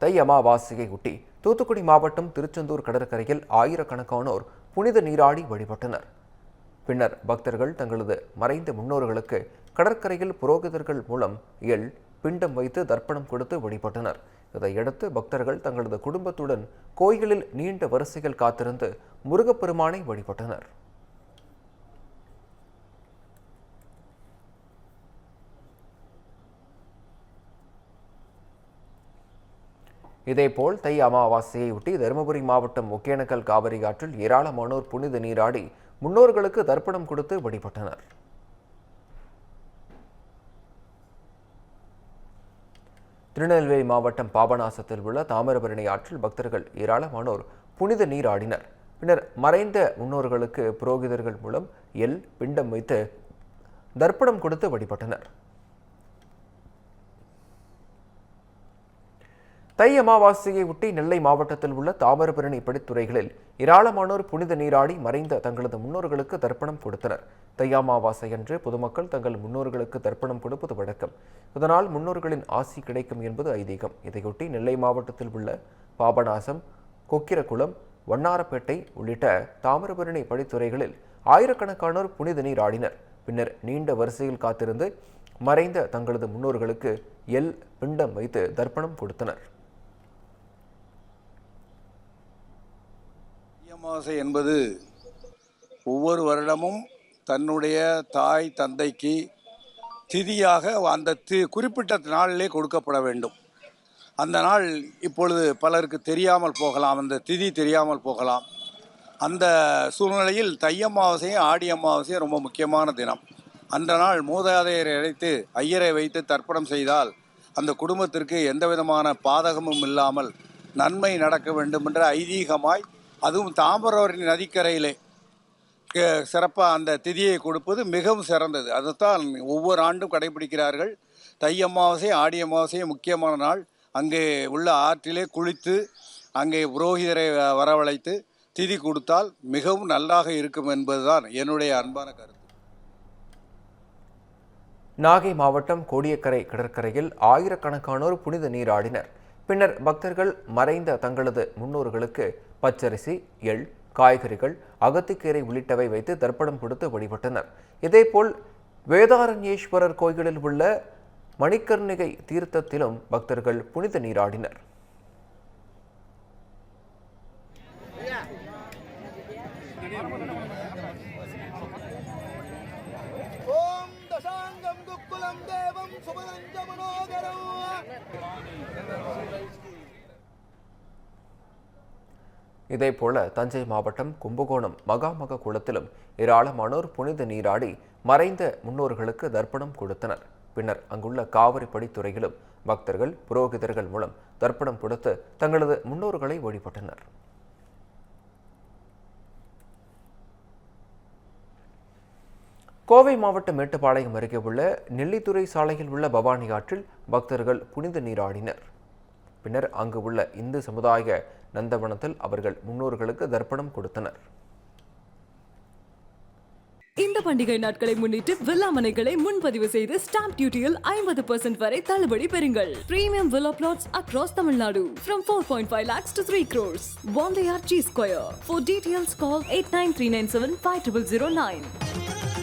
தை அமாவாசையை ஒட்டி தூத்துக்குடி மாவட்டம் திருச்செந்தூர் கடற்கரையில் ஆயிரக்கணக்கானோர் புனித நீராடி வழிபட்டனர். பின்னர் பக்தர்கள் தங்களது மறைந்த முன்னோர்களுக்கு கடற்கரையில் புரோகிதர்கள் மூலம் பிண்டம் வைத்து தர்ப்பணம் கொடுத்து வழிபட்டனர். இதையடுத்து பக்தர்கள் தங்களது குடும்பத்துடன் கோயிலில் நீண்ட வரிசையில் காத்திருந்து முருகப்பெருமானை வழிபட்டனர். இதேபோல் தை அமாவாசையையொட்டி தருமபுரி மாவட்டம் ஒகேனக்கல் காவிரி ஆற்றில் ஏராளமானோர் புனித நீராடி முன்னோர்களுக்கு தர்ப்பணம் கொடுத்து வழிபட்டனர். திருநெல்வேலி மாவட்டம் பாபநாசத்தில் உள்ள தாமிரபரணி ஆற்றில் பக்தர்கள் ஏராளமானோர் புனித நீராடினர். பின்னர் மறைந்த முன்னோர்களுக்கு புரோகிதர்கள் மூலம் பிண்டம் வைத்து தர்ப்பணம் கொடுத்து வழிபட்டனர். தை அமாவாசையை ஒட்டி நெல்லை மாவட்டத்தில் உள்ள தாமிரபரணி படித்துறைகளில் ஏராளமானோர் புனித நீராடி மறைந்த தங்களது முன்னோர்களுக்கு தர்ப்பணம் கொடுத்தனர். தை அமாவாசையன்று பொதுமக்கள் தங்கள் முன்னோர்களுக்கு தர்ப்பணம் கொடுப்பது வழக்கம். இதனால் முன்னோர்களின் ஆசி கிடைக்கும் என்பது ஐதீகம். இதையொட்டி நெல்லை மாவட்டத்தில் உள்ள பாபநாசம், கொக்கிரகுளம், வண்ணாரப்பேட்டை உள்ளிட்ட தாமிரபரணி படித்துறைகளில் ஆயிரக்கணக்கானோர் புனித நீராடினர். பின்னர் நீண்ட வரிசையில் காத்திருந்து மறைந்த தங்களது முன்னோர்களுக்கு பிண்டம் வைத்து தர்ப்பணம் கொடுத்தனர். அமாவாசை என்பது ஒவ்வொரு வருடமும் தன்னுடைய தாய் தந்தைக்கு திதியாக அந்த குறிப்பிட்ட நாளிலே கொடுக்கப்பட வேண்டும். அந்த நாள் இப்பொழுது பலருக்கு தெரியாமல் போகலாம், அந்த திதி தெரியாமல் போகலாம். அந்த சூழ்நிலையில் தை அமாவாசையும் ஆடி அமாவாசையும் ரொம்ப முக்கியமான தினம். அந்த நாள் மூதாதையரை அழைத்து ஐயரை வைத்து தர்ப்பணம் செய்தால் அந்த குடும்பத்திற்கு எந்த விதமான பாதகமும் இல்லாமல் நன்மை நடக்க வேண்டும் என்ற ஐதீகமாய், அதுவும் தாமிரபரணி நதிக்கரையிலே சிறப்பாக அந்த திதியை கொடுப்பது மிகவும் சிறந்தது. அதுதான் ஒவ்வொரு ஆண்டும் கடைபிடிக்கிறார்கள். தை அமாவாசை ஆடி அமாவாசை முக்கியமான நாள். அங்கே உள்ள ஆற்றிலே குளித்து அங்கே புரோகிதரை வரவழைத்து திதி கொடுத்தால் மிகவும் நல்லாக இருக்கும் என்பதுதான் என்னுடைய அன்பான கருத்து. நாகை மாவட்டம் கோடியக்கரை கடற்கரையில் ஆயிரக்கணக்கானோர் புனித நீராடினர். பின்னர் பக்தர்கள் மறைந்த தங்களது முன்னோர்களுக்கு பச்சரிசி, காய்கறிகள், அகத்திக்கீரை உள்ளிட்டவை வைத்து தர்ப்பணம் கொடுத்து வழிபட்டனர். இதேபோல் வேதாரண்யேஸ்வரர் கோயிலில் உள்ள மணிக்கர்ணிகை தீர்த்தத்திலும் பக்தர்கள் புனித நீராடினர். இதேபோல தஞ்சை மாவட்டம் கும்பகோணம் மகாமக குளத்திலும் ஏராளமானோர் புனித நீராடி மறைந்த முன்னோர்களுக்கு தர்ப்பணம் கொடுத்தனர். பின்னர் அங்குள்ள காவிரி படித்துறையிலும் பக்தர்கள் புரோகிதர்கள் மூலம் தர்ப்பணம் கொடுத்து தங்களது முன்னோர்களை வழிபட்டனர். கோவை மாவட்டம் மேட்டுப்பாளையம் அருகே உள்ள நெல்லித்துறை சாலையில் உள்ள பவானி ஆற்றில் பக்தர்கள் புனித நீராடினர். பின்னர் அங்கு உள்ள இந்து சமுதாய நந்தவனத்தில் அவர்கள் முன்னோர்களுக்கு தர்ப்பணம் கொடுத்தனர். இந்த பண்டிகை நாட்களை முன்னிட்டு வில்லா மனைகளை முன்பதிவு செய்து ஸ்டாம்ப் டியூட்டியில் 50% வரை தள்ளுபடி பெறுங்கள். Premium villa plots across Tamil Nadu from 4.5 lakhs to 3 crores. One layer G Square. For details call 8939750009.